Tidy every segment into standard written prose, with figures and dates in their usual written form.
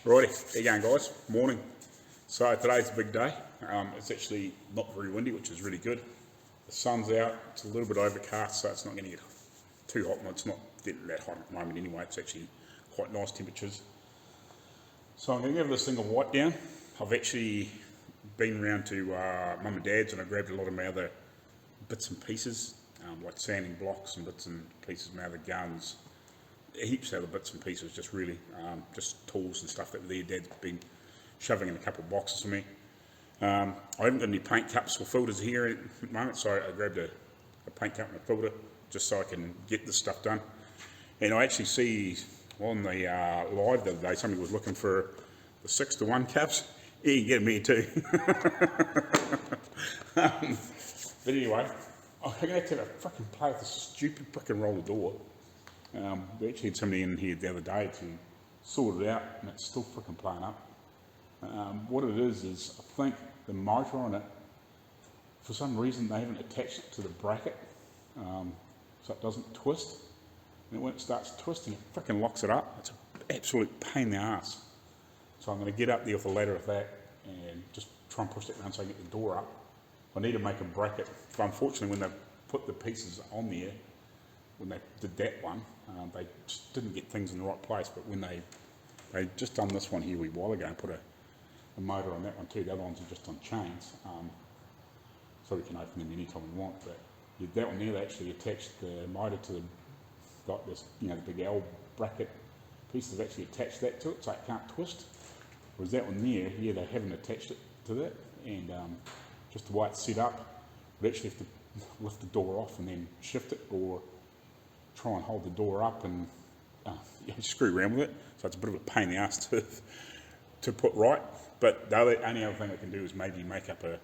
Righty, how you going guys? Morning. So today's a big day. It's actually not very windy, which is really good. The sun's out, it's a little bit overcast, so it's not going to get too hot. Well, it's not getting that hot at the moment anyway, it's actually quite nice temperatures. So I'm going to give this thing a wipe down. I've actually been round to Mum and Dad's and I grabbed a lot of my other bits and pieces, like sanding blocks and bits and pieces, my other guns, heaps of other bits and pieces, just really, just tools and stuff that their dad's been shoving in a couple of boxes for me. I haven't got any paint cups or filters here at the moment, so I grabbed a paint cup and a filter just so I can get this stuff done. And I actually see on the live the other day somebody was looking for the 6-to-1 cups. Yeah, you can get them here too. But anyway, I'm going to have to fucking play with this stupid fucking roller door. We actually had somebody in here the other day to sort it out and it's still freaking playing up. What it is I think the motor on it, for some reason they haven't attached it to the bracket so it doesn't twist. And when it starts twisting, it freaking locks it up. It's an absolute pain in the ass. So I'm going to get up there with a ladder with that and just try and push that around so I can get the door up. I need to make a bracket. But unfortunately, when they put the pieces on there, when they did that one, they just didn't get things in the right place. But when they just done this one here a wee while ago and put a motor on that one too. The other ones are just on chains, so we can open them anytime we want. But that one there, they actually attached the motor to like this, the big L bracket piece. They've actually attached that to it, so it can't twist. Whereas that one there, yeah, they haven't attached it to that, and just the way it's set up, we actually have to lift the door off and then shift it, or try and hold the door up and screw around with it. So it's a bit of a pain in the ass to put right. But the only other thing I can do is maybe get a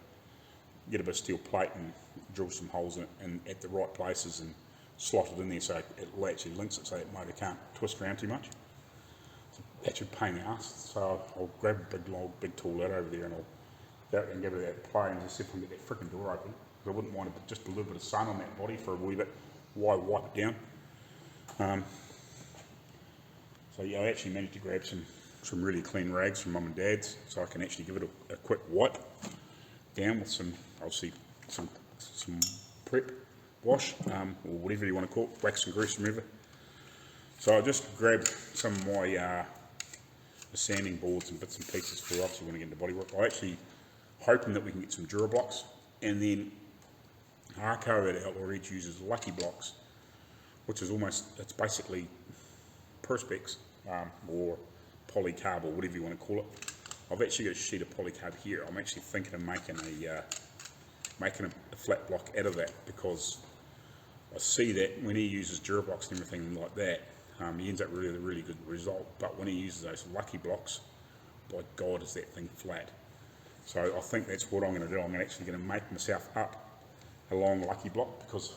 bit of steel plate and drill some holes in it and at the right places and slot it in there so it actually links it so that motor can't twist around too much. So that's a pain in the ass. So I'll grab a big tool out over there and I'll go out and give it that play and just see if I can get that frickin' door open. Because I wouldn't mind just a little bit of sun on that body for a wee bit while I wipe it down. So yeah, I actually managed to grab some really clean rags from Mum and Dad's, so I can actually give it a quick wipe down with some prep wash, or whatever you want to call it, wax and grease remover. So I just grabbed some of my the sanding boards and bits and pieces for obviously when I get into bodywork. I'm actually hoping that we can get some Durablocks, and then Arco at Outlaw Ridge uses Lucky Blocks, which is it's basically Perspex or polycarb or whatever you want to call it. I've actually got a sheet of polycarb here. I'm actually thinking of making a flat block out of that, because I see that when he uses Durablocks and everything like that, he ends up with a really good result. But when he uses those Lucky Blocks, by God, is that thing flat. So I think that's what I'm going to do. I'm actually going to make myself up a long Lucky Block, because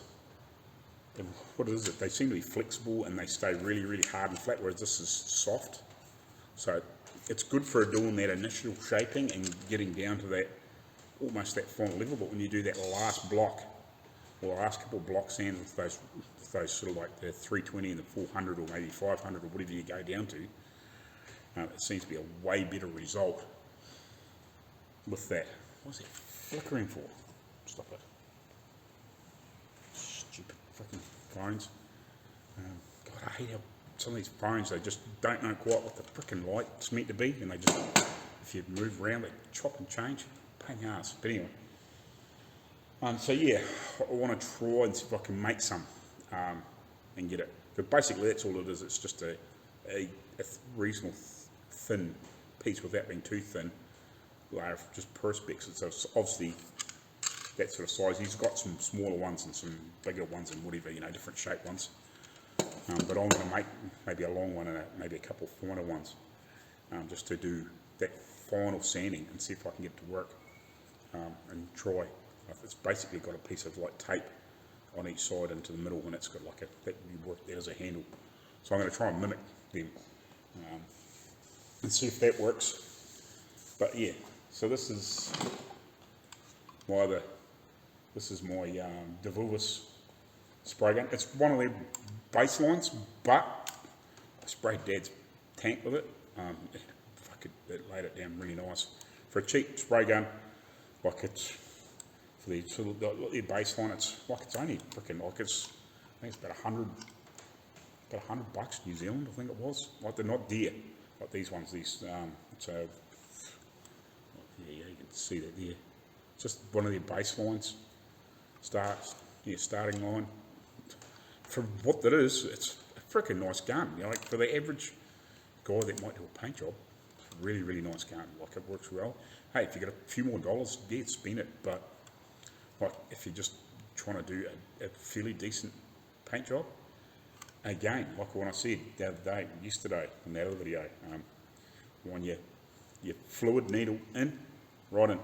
what is it? They seem to be flexible and they stay really hard and flat, whereas this is soft. So it's good for doing that initial shaping and getting down to that almost that final level. But when you do that last block, or last couple of block sands with those sort of like the 320 and the 400 or maybe 500 or whatever you go down to, it seems to be a way better result with that. What's that flickering for? Stop it. Stupid fucking phones. God, I hate how some of these phones, they just don't know quite what the frickin' light's meant to be, and they just, if you move around, they chop and change. Pain in the ass. But anyway. So yeah, I want to try and see if I can make some and get it. But basically that's all it is. It's just a reasonable thin piece without being too thin. Layer of just Perspex. So it's obviously that sort of size. He's got some smaller ones and some bigger ones and whatever, different shaped ones. But I'm going to make maybe a long one and maybe a couple finer ones, just to do that final sanding and see if I can get it to work and try. It's basically got a piece of like tape on each side into the middle, and it's got like that would work there as a handle. So I'm going to try and mimic them and see if that works. But yeah, so this is my DeVilvis spray gun. It's one of their baselines, but I sprayed Dad's tank with it. it laid it down really nice. For a cheap spray gun, like it's, for the sort of the baseline, it's like it's only freaking, like it's, I think it's about $100 New Zealand, I think it was. Like they're not dear, like these ones, so, yeah, you can see that there. Just one of their baselines, starting line. For what that is, it's a freaking nice gun. You know, like for the average guy that might do a paint job, it's a really, really nice gun. Like it works well. Hey, if you got a few more dollars, yeah, spend it. But like if you're just trying to do a fairly decent paint job, again, like what I said the other day, yesterday in the other video, when your fluid needle in, right in,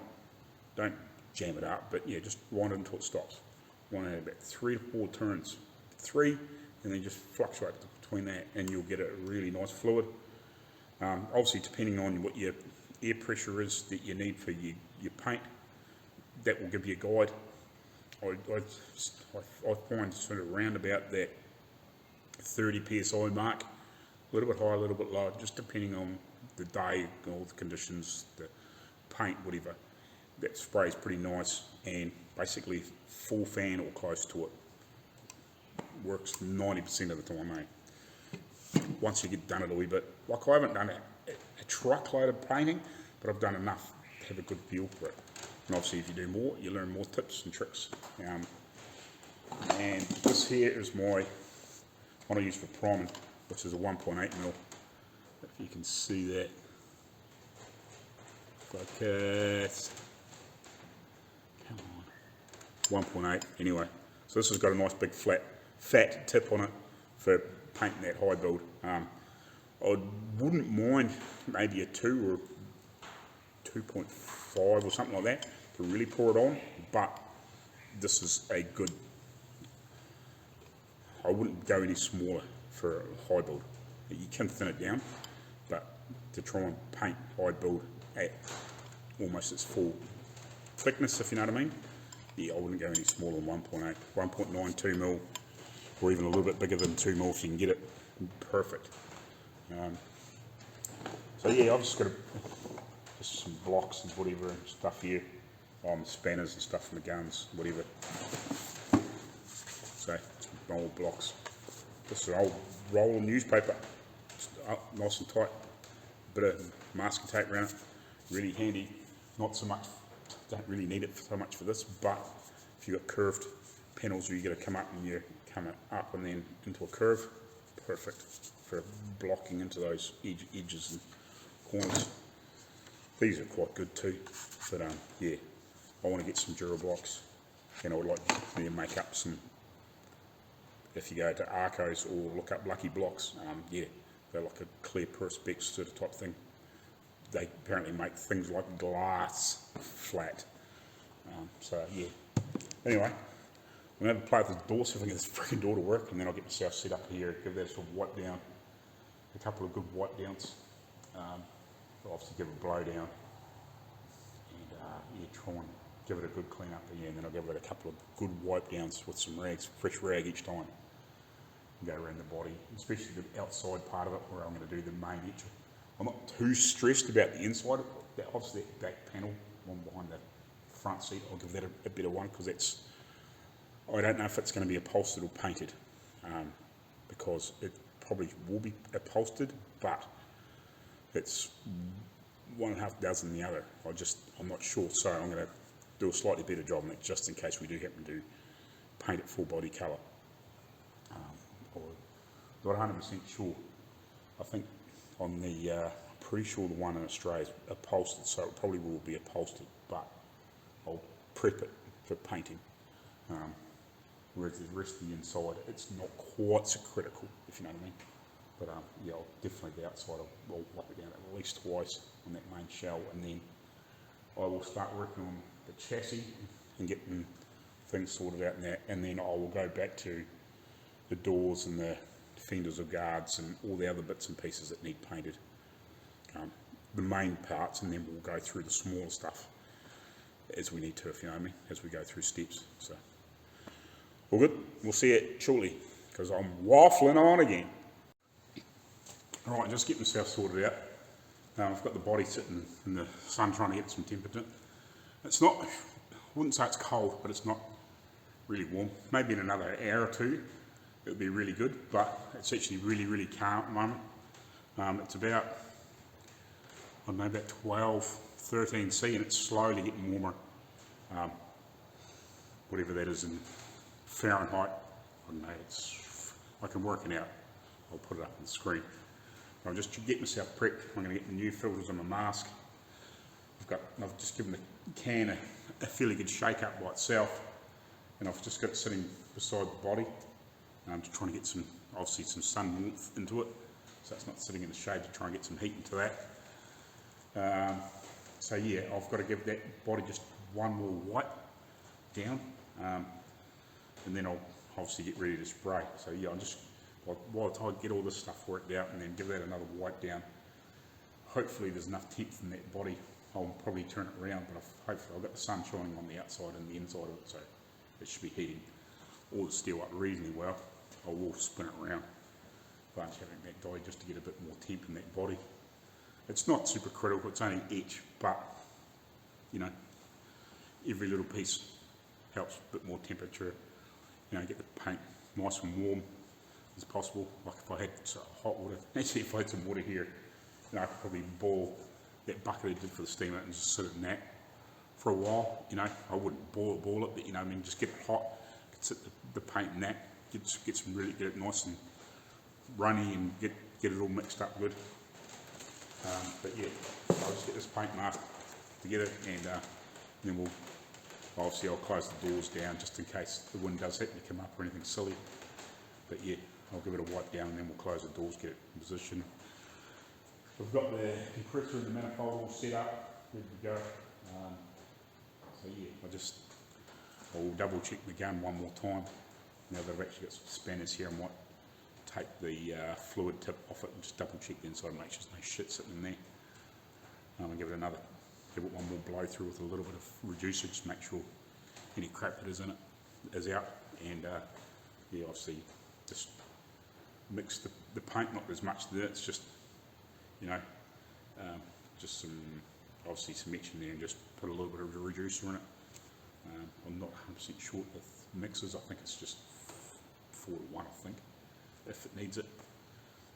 don't jam it up, but yeah, just wind it until it stops. Wind it about 3 to 4 turns, 3, and then just fluctuate between that, and you'll get a really nice fluid. Obviously, depending on what your air pressure is that you need for your paint, that will give you a guide. I find sort of round about that 30 psi mark, a little bit higher, a little bit lower, just depending on the day, all the conditions, the paint, whatever. That spray is pretty nice, and basically full fan or close to it. Works 90% of the time, once you get done it a wee bit. Like I haven't done a truckload of painting, but I've done enough to have a good feel for it. And obviously if you do more, you learn more tips and tricks. And this here is my one I use for priming, which is a 1.8 mil. If you can see that. Focus. Come on. 1.8 anyway. So this has got a nice big fat tip on it for painting that high build. I wouldn't mind maybe a 2 or 2.5 or something like that to really pour it on, but this is a good, I wouldn't go any smaller for a high build. You can thin it down, but to try and paint high build at almost its full thickness, if you know what I mean, yeah, I wouldn't go any smaller than 1.8, 1.9, 2 mil, or even a little bit bigger than 2 mil if you can get it perfect. So yeah, I've just got just some blocks and whatever and stuff here, spanners and stuff from the guns, whatever. So some old blocks. This is an old roll of newspaper, just up nice and tight. Bit of masking tape around it, really handy. Not so much, don't really need it so much for this, but if you've got curved panels where you got to come up and you come up and then into a curve, perfect for blocking into those edges and corners. These are quite good too, but yeah, I want to get some Durablocks, and I would like to make up some. If you go to Arcos or look up Lucky Blocks, yeah, they're like a clear perspex sort of type thing. They apparently make things like glass flat. So yeah. Anyway, I'm going to play with this door, see if I can get this freaking door to work, and then I'll get myself set up here, give that sort of wipe down, a couple of good wipe downs. I'll obviously give it a blow down, and yeah, try and give it a good clean up again, and then I'll give it a couple of good wipe downs with some rags, fresh rag each time. Go around the body, especially the outside part of it where I'm going to do the main edge. I'm not too stressed about the inside, obviously that back panel, one behind the front seat, I'll give that a better one, because that's, I don't know if it's going to be upholstered or painted, because it probably will be upholstered, but it's 1.5 dozen the other. I'm not sure, so I'm going to do a slightly better job on it, just in case we do happen to paint it full body colour. Not 100% sure. I think on the, pretty sure the one in Australia is upholstered, so it probably will be upholstered, but I'll prep it for painting. Whereas the rest of the inside, it's not quite so critical, if you know what I mean. But yeah, I'll definitely the outside, I'll wipe it down at least twice on that main shell, and then I will start working on the chassis and getting things sorted out in that, and then I will go back to the doors and the fenders or guards and all the other bits and pieces that need painted. The main parts, and then we'll go through the smaller stuff as we need to, if you know what I mean, as we go through steps. So, all good. We'll see it shortly, because I'm waffling on again. Alright, just get myself sorted out. I've got the body sitting in the sun trying to get some temperature. It's not, I wouldn't say it's cold, but it's not really warm. Maybe in another hour or two it would be really good, but it's actually really, really calm at the moment. It's about, I don't know, about 12, 13 C, and it's slowly getting warmer. Whatever that is in Fahrenheit, I don't know, I can work it out. I'll put it up on the screen. I'll just get myself prepped. I'm going to get the new filters on my mask. I've just given the can a fairly good shake up by itself, and I've just got it sitting beside the body. I'm just trying to get some, obviously some sun warmth into it, so it's not sitting in the shade, to try and get some heat into that. So yeah, I've got to give that body just one more wipe down, and then I'll obviously get ready to spray. So yeah, while I get all this stuff worked out and then give that another wipe down, hopefully there's enough temp in that body. I'll probably turn it around, but hopefully I've got the sun shining on the outside and the inside of it, so it should be heating all the steel up reasonably well. I will spin it around, but I'm having that die just to get a bit more temp in that body. It's not super critical, it's only etch, but you know, every little piece helps a bit more temperature, you know, get the paint nice and warm as possible. Like if I had hot water, actually if I had some water here, you know, I could probably boil that bucket I did for the steamer and just sit it in that for a while. You know, I wouldn't boil it, but you know, I mean, just get it hot, sit the paint in that, get it nice and runny and get it all mixed up good. But yeah, I'll just get this paint mask together, and then I'll close the doors down just in case the wind does hit me come up or anything silly. But yeah, I'll give it a wipe down and then we'll close the doors, get it in position. We've got the compressor and the manifold all set up, ready to go. So yeah, I'll double check the gun one more time. Now that I've actually got some spanners here, I might take the fluid tip off it and just double check the inside and make sure there's no shit sitting in there. I'll give it one more blow through with a little bit of reducer, just make sure any crap that is in it is out. And yeah, obviously just mix the paint, not as much there, it's just, you know, just obviously some etch in there, and just put a little bit of a reducer in it. I'm not 100% sure with mixes, I think it's just 4 to 1, I think, if it needs it.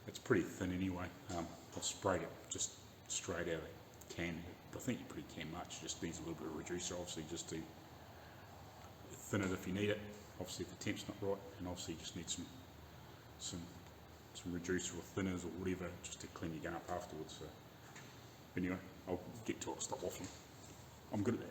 It's pretty thin anyway. I've sprayed it just straight out of the can. I think you pretty can much, just needs a little bit of reducer, obviously, just to thin it if you need it. Obviously if the temp's not right, and obviously you just need some reducer or thinners or whatever, just to clean your gun up afterwards. So anyway, I'll get to it, stop waffling. I'm good at that.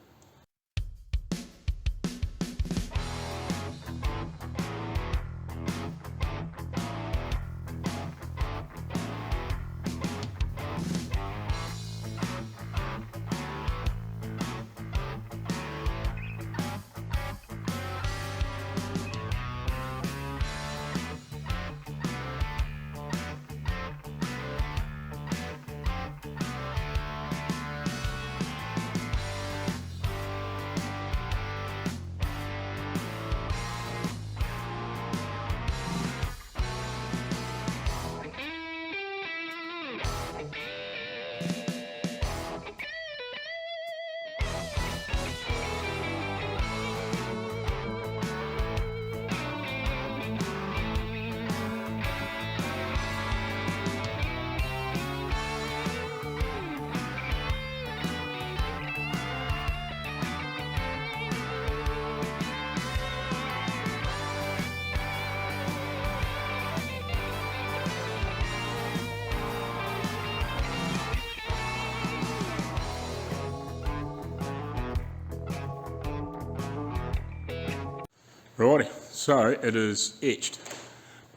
Righty, so it is etched.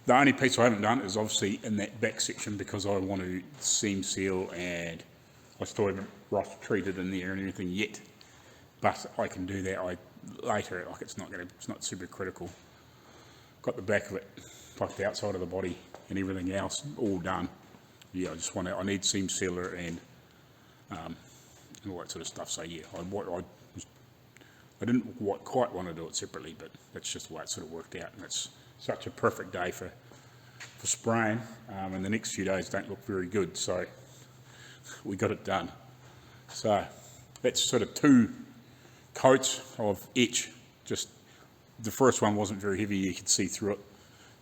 The only piece I haven't done is obviously in that back section, because I want to seam seal, and I still haven't rough treated in there and anything yet. But I can do that later, like it's not super critical. Got the back of it, like the outside of the body and everything else all done. Yeah, I need seam sealer and all that sort of stuff. So yeah, I didn't quite want to do it separately, but that's just the way it sort of worked out. And it's such a perfect day for spraying, and the next few days don't look very good. So we got it done. So that's sort of 2 coats of etch. Just the first one wasn't very heavy, you could see through it.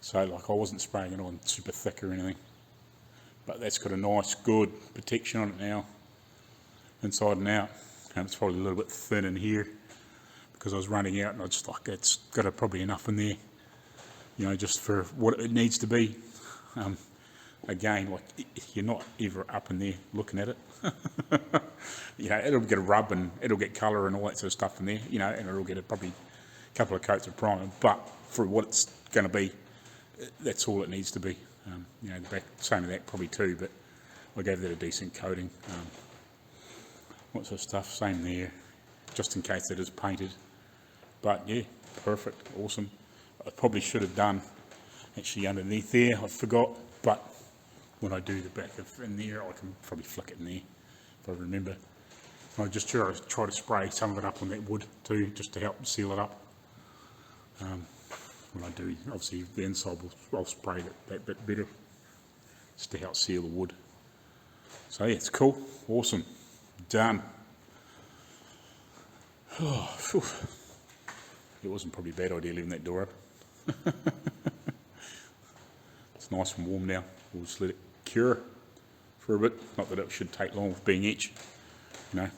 So like I wasn't spraying it on super thick or anything. But that's got a nice good protection on it now, inside and out. And it's probably a little bit thin in here because I was running out and I just like, it's got probably enough in there, you know, just for what it needs to be. Again, like you're not ever up in there looking at it. You know, it'll get a rub and it'll get colour and all that sort of stuff in there, you know, and it'll get probably a couple of coats of primer, but for what it's going to be, that's all it needs to be. You know, the back, same of that probably too, but I gave that a decent coating. What sort of stuff, same there, just in case it is painted. But yeah, perfect, awesome. I probably should have done actually underneath there, I forgot, but when I do the back of in there, I can probably flick it in there if I remember. I just try to spray some of it up on that wood too, just to help seal it up. When I do, obviously the inside I'll spray that bit better, just to help seal the wood. So yeah, it's cool, awesome, done. Oh, phew. It wasn't probably a bad idea leaving that door up. It's nice and warm now. We'll just let it cure for a bit. Not that it should take long with being etched, you know,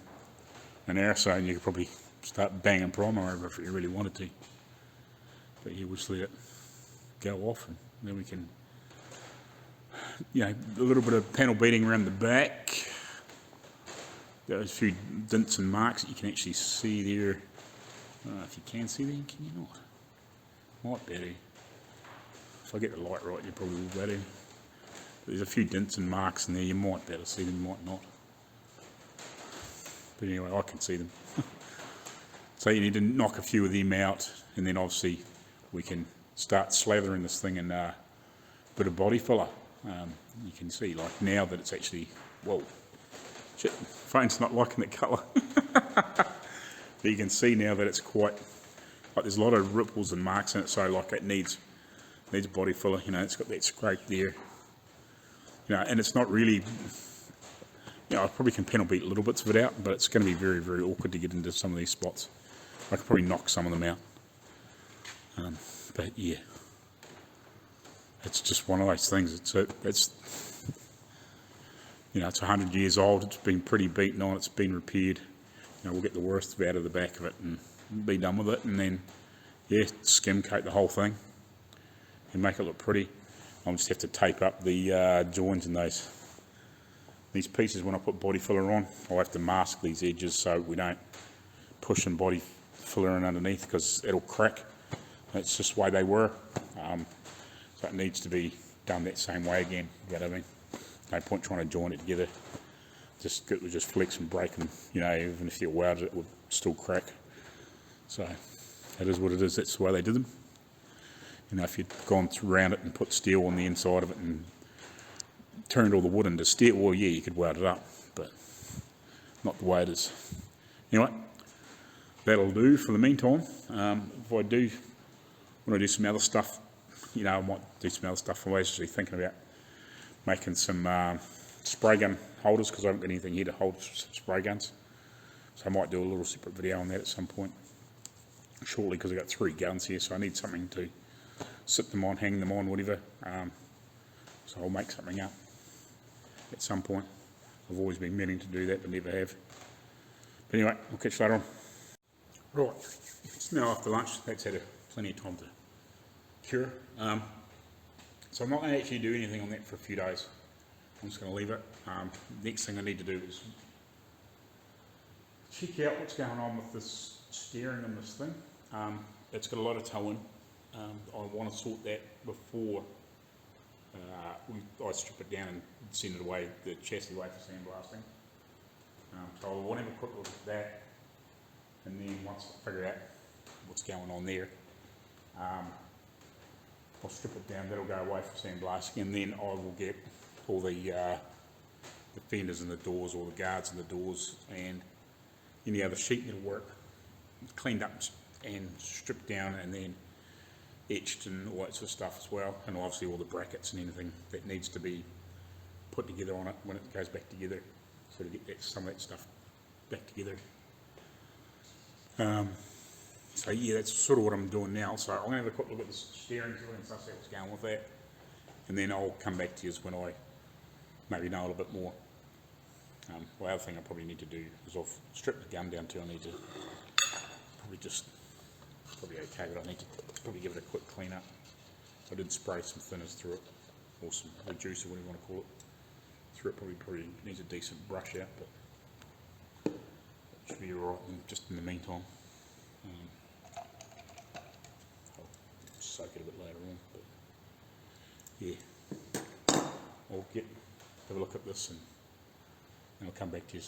an hour or so, and you could probably start banging primer over if you really wanted to. But yeah, we'll just let it go off, and then we can, you know, a little bit of panel beating around the back. There's a few dints and marks that you can actually see there. I don't know if you can see them, can you not? Might better. If I get the light right, you probably will better. There's a few dints and marks in there, you might be able to see them, might not. But anyway, I can see them. So you need to knock a few of them out, and then obviously we can start slathering this thing in a bit of body filler. You can see like now that it's actually, whoa, shit, phone's not liking the colour. But you can see now that it's quite, like there's a lot of ripples and marks in it, so like it needs body filler, you know, it's got that scrape there. You know, and it's not really, you know, I probably can panel beat little bits of it out, but it's going to be very, very awkward to get into some of these spots. I could probably knock some of them out. But yeah, it's just one of those things. It's you know, it's 100 years old. It's been pretty beaten on. It's been repaired. You know, we'll get the worst out of the back of it and be done with it, and then yeah, skim coat the whole thing and make it look pretty. I'll just have to tape up the joins in these pieces when I put body filler on. I'll have to mask these edges so we don't push some body filler in underneath, because it'll crack. That's just the way they were. So it needs to be done that same way again, you know what I mean? No point trying to join it together. It would just flex and break, and you know, even if you welded it, it would still crack. So it is what it is. That's the way they did them. You know, if you'd gone around it and put steel on the inside of it and turned all the wood into steel, well, yeah, you could weld it up, but not the way it is. Anyway, that'll do for the meantime. If I do want to do some other stuff, you know, I might do some other stuff. I'm actually thinking about making some spray gun holders, because I haven't got anything here to hold spray guns. So I might do a little separate video on that at some point shortly, because I've got 3 guns here, so I need something to sit them on, hang them on, whatever. So I'll make something up at some point. I've always been meaning to do that, but never have. But anyway, I'll catch you later on. Right, it's now after lunch. That's had plenty of time to cure. So I'm not going to actually do anything on that for a few days. I'm just going to leave it. Next thing I need to do is check out what's going on with this steering on this thing. It's got a lot of toe in. I want to sort that before I strip it down and send it away, the chassis away for sandblasting. So I want to have a quick look at that, and then once I figure out what's going on there, I'll strip it down, that'll go away for sandblasting, and then I will get all the fenders and the doors, all the guards and the doors, and any other sheet metal work cleaned up and stripped down, and then etched and all that sort of stuff as well, and obviously all the brackets and anything that needs to be put together on it when it goes back together. so to get some of that stuff back together. So yeah, that's sort of what I'm doing now. So I'm going to have a quick look at the steering wheel and stuff, see what's going with that, and then I'll come back to you when I maybe know a little bit more. The other thing I probably need to do is I've stripped the gun down too. I need to probably okay, but I need to probably give it a quick clean up. I did spray some thinners through it, or some reducer, whatever you want to call it, through it. Probably needs a decent brush out, but it should be alright just in the meantime. I'll soak it a bit later on, but yeah, I'll have a look at this and I'll come back to you.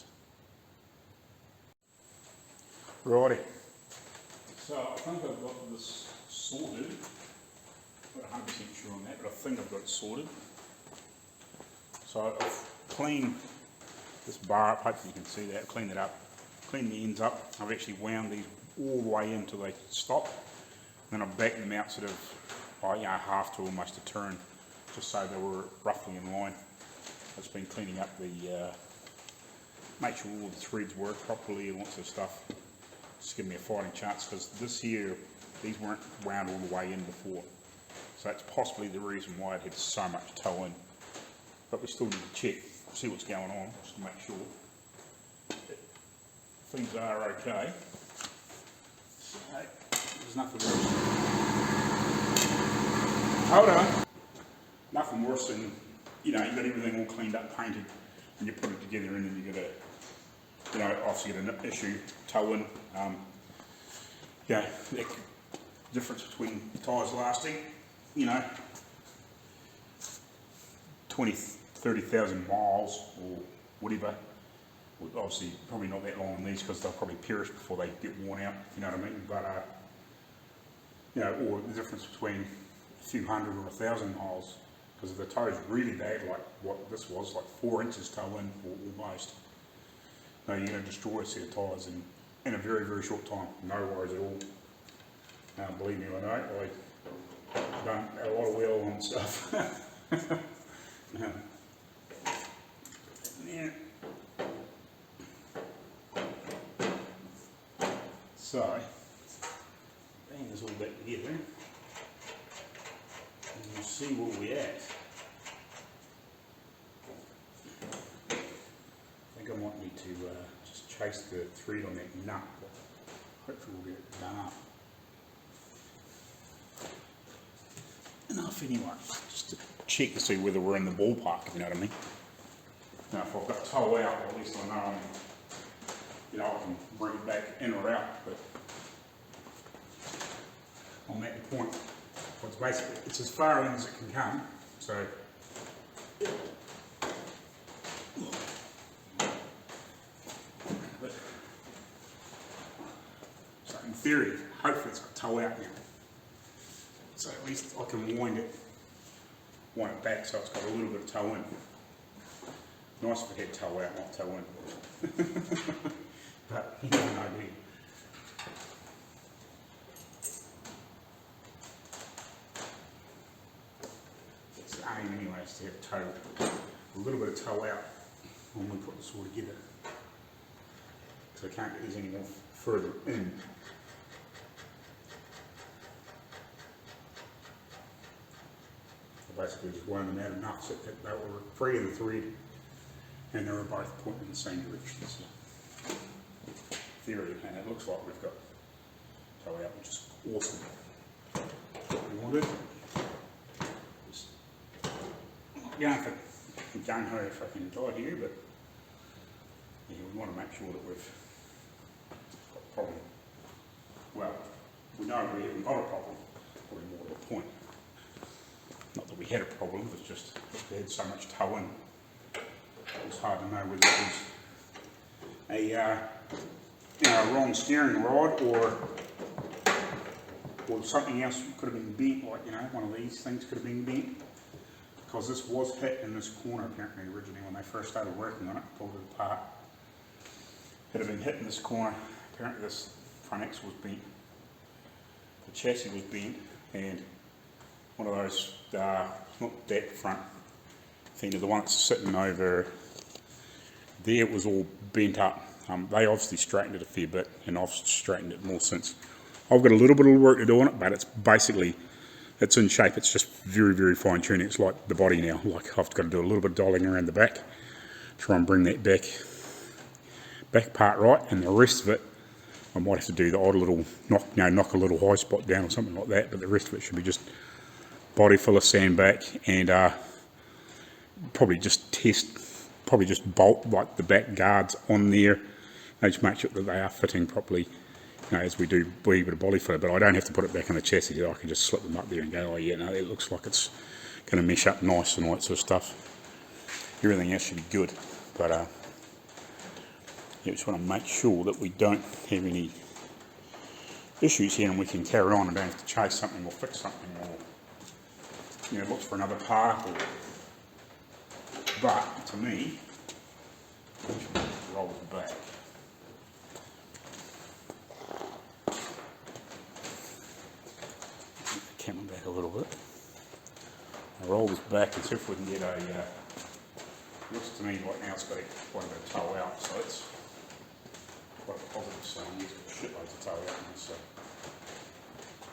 Righty. So I think I've got this sorted. I'm not 100% sure on that, but I think I've got it sorted. So I've cleaned this bar up, hopefully you can see that, cleaned it up, cleaned the ends up. I've actually wound these all the way in until they stop. Then I've backed them out sort of half to almost a turn, just so they were roughly in line. I've just been cleaning up the, make sure all the threads work properly and lots of stuff. Just give me a fighting chance, because this here, these weren't wound all the way in before. So that's possibly the reason why it had so much toe in. But we still need to check, see what's going on, just to make sure that things are okay. So, there's nothing worse. Hold on. Nothing worse than, you got everything all cleaned up, painted, and you put it together and then you get a, obviously get an issue, toe in. The difference between tyres lasting, 20, 30,000 miles or whatever. Well, obviously, probably not that long on these because they'll probably perish before they get worn out, if you know what I mean. But, or the difference between a few hundred or 1,000 miles, because if the toe's really bad, like what this was, like 4 inches toe in or almost, no, you're going to destroy a set of tyres in a very, very short time. No worries at all. Believe me, I know. I've done a lot of wheel on stuff. Yeah. So, bring this all back together, and we'll see where we're at. I think I might need to just chase the thread on that nut, but hopefully we'll get it done up. Enough anyway, just to check to see whether we're in the ballpark, if you know what I mean. Now if I've got toe out, at least I know I can bring it back in or out, but I'm at the point where it's basically, it's as far in as it can come, so in theory, hopefully it's got toe out now. So at least I can wind it back so it's got a little bit of toe in. Nice if it had toe out, not toe in. But you never know, do you? It's the aim anyway, is to have a little bit of toe out when we put this all together. So I can't get these any more further in. Basically just wound them out enough so that they were free of the thread and they were both pointing in the same direction. So, theory, and it looks like we've got toe out, which is awesome. What we wanted is not going for gung-ho fucking die here, but yeah, we want to make sure that we've got a problem. Well, we know we haven't got a problem, probably more to the point. Not that we had a problem, it's just we had so much toe in. It was hard to know whether it was a wrong steering rod or something else could have been bent, like one of these things could have been bent, because this was hit in this corner apparently originally when they first started working on it, pulled it apart. It had been hit in this corner. Apparently this front axle was bent, the chassis was bent, and one of those, not that front fender, the one that's sitting over there it was all bent up. They obviously straightened it a fair bit, and I've straightened it more since. I've got a little bit of work to do on it, but it's basically, it's in shape. It's just very, very fine tuning. It's like the body now. Like I've got to do a little bit of dialing around the back, try and bring that back part right, and the rest of it, I might have to do the odd little knock a little high spot down or something like that, but the rest of it should be just body full of sand back, and probably just bolt like the back guards on there. I just make sure that they are fitting properly, as we do a wee bit of body filler, but I don't have to put it back in the chassis. I can just slip them up there and go, oh yeah, no, it looks like it's going to mesh up nice and all that sort of stuff. Everything else should be good, but you just want to make sure that we don't have any issues here and we can carry on and don't have to chase something or fix something or look for another part. But to me, roll it back. Camera back a little bit. I'll roll this back and see if we can get a. Looks to me like now it's got quite a bit of toe out, so it's quite a positive sign. There's shitloads of toe out now, so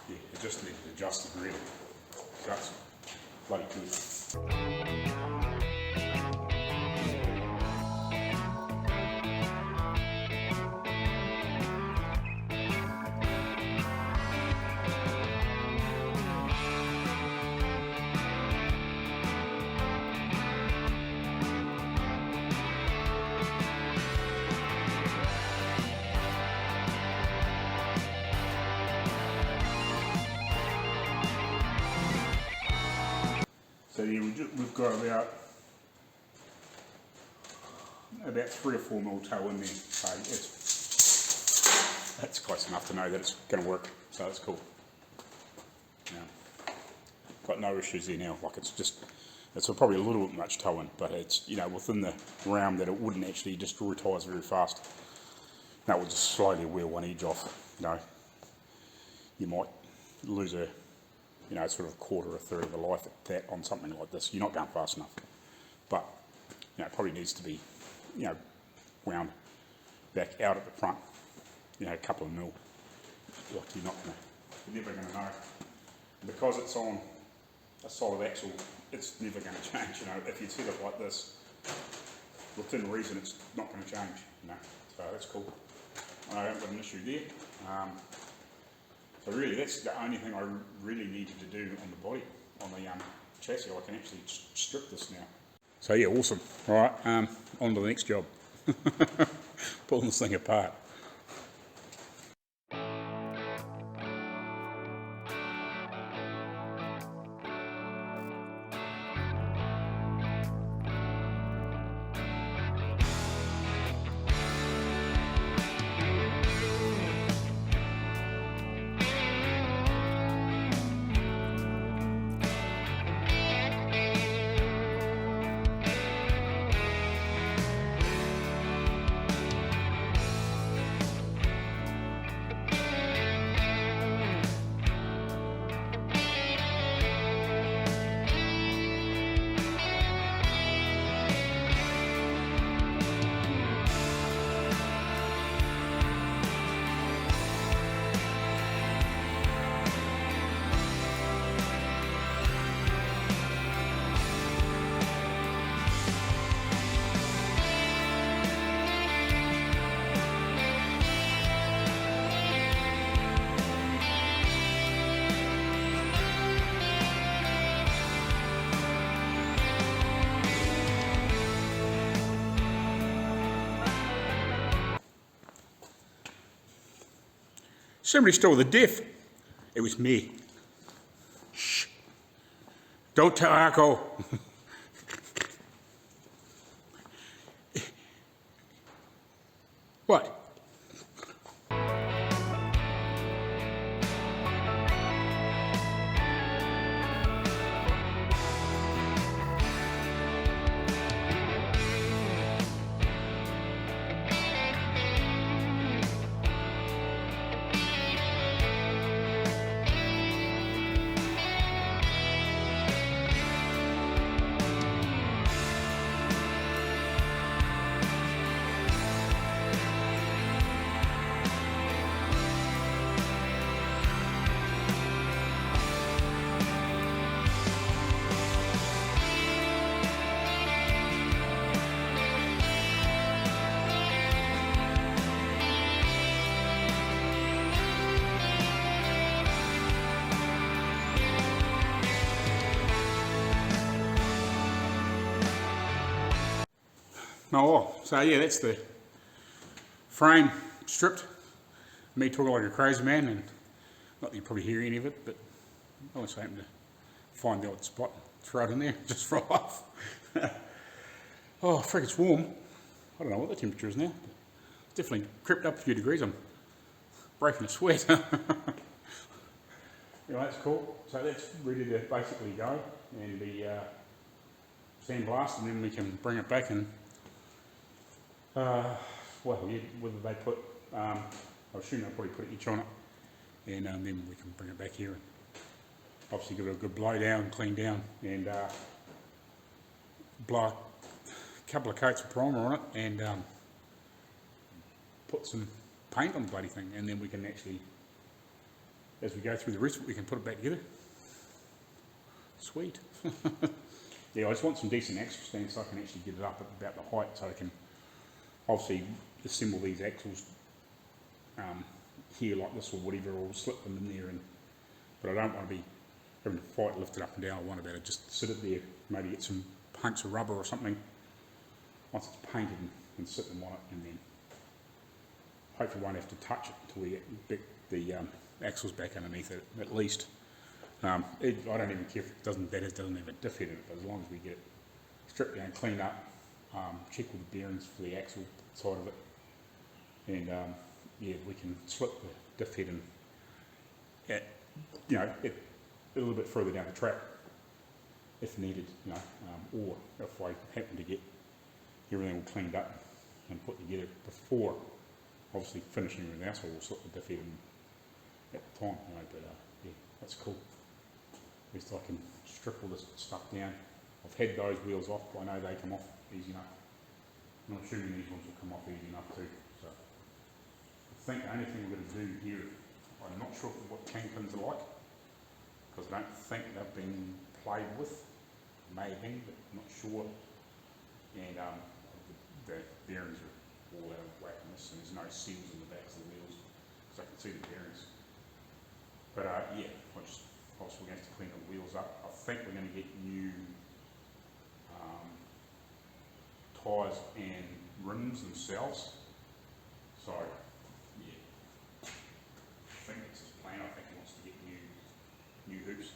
yeah, it just needs adjusting really. So that's bloody good. So yeah, we've got about 3 or 4 mil toe in there, so that's close enough to know that it's going to work. So that's cool. Got no issues there now. Like it's probably a little bit much toe in, but it's within the realm that it wouldn't actually destroy tyres very fast. That would just slowly wear one edge off. You might lose sort of a quarter or a third of the life at that on something like this. You're not going fast enough, but it probably needs to be wound back out at the front, a couple of mil. Like you're never going to know, because it's on a solid axle. It's never going to change. If you set it like this, within reason, it's not going to change. So that's cool. I haven't got an issue there. So really, that's the only thing I really needed to do on the body, on the chassis. I can actually strip this now. So yeah, awesome. All right, on to the next job. Pulling this thing apart. Somebody stole the diff. It was me. Shh. Don't tell Arco. What? Oh, so yeah, that's the frame stripped. Me talking like a crazy man, and not that you probably hear any of it, but I was hoping to find the odd spot, throw it in there, just for off. Oh, frick, it's warm. I don't know what the temperature is now. It's definitely crept up a few degrees. I'm breaking a sweat. Anyway, that's cool. So that's ready to basically go and be sandblasted, and then we can bring it back and, well, yeah, whether they put, I assume they'll probably put an itch on it, and then we can bring it back here and obviously give it a good blow down, clean down, and blow a couple of coats of primer on it, and put some paint on the bloody thing, and then we can actually, as we go through the rest of it, we can put it back together. Sweet. Yeah, I just want some decent axle stands so I can actually get it up at about the height, so I can obviously assemble these axles here like this or whatever, or slip them in there. But I don't want to be having to fight, lift it up and down. I want to be able to just sit it there, maybe get some hunks of rubber or something once it's painted, and sit them on it, and then hopefully won't have to touch it until we get the axles back underneath it at least. I don't even care if it doesn't have a diff head in it, but as long as we get it stripped down, cleaned up, check all the bearings for the axle side of it, and yeah, we can slip the diff head in at, you know, a little bit further down the track if needed, you know, or if I happen to get everything all cleaned up and put together before obviously finishing everything else, I will slip the diff head in at the time, you know, but yeah, that's cool. At least I can strip all this stuff down. I've had those wheels off, but I know they come off easy enough. I'm assuming these ones will come off easy enough too. So I think the only thing we're going to do here, I'm not sure what kingpins are like, because I don't think they've been played with. May have been, but I'm not sure. And the bearings are all out of whack on this, and there's no seals in the backs of the wheels, because I can see the bearings. But yeah, obviously we're going to have to clean the wheels up. I think we're going to get new tyres and rims themselves. So yeah, I think that's his plan. I think he wants to get new hoops,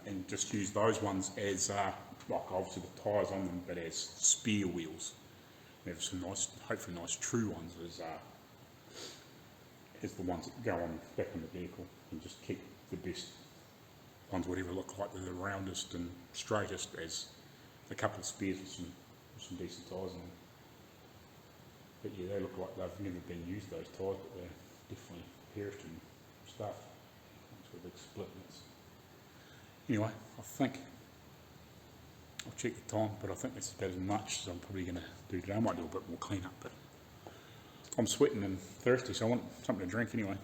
and just use those ones as like obviously the tyres on them, but as spear wheels. We have some nice, hopefully nice true ones as the ones that go on back on the vehicle, and just keep the best ones, whatever look like they're the roundest and straightest, as a couple of spears with some decent tyres on them. But yeah, they look like they've never been used, those tyres, but they're definitely perished and stuff. It's got a big split. Anyway, I think I'll check the time, but I think that's about as much as I'm probably going to do today. I might do a bit more clean up, but I'm sweating and thirsty, so I want something to drink anyway.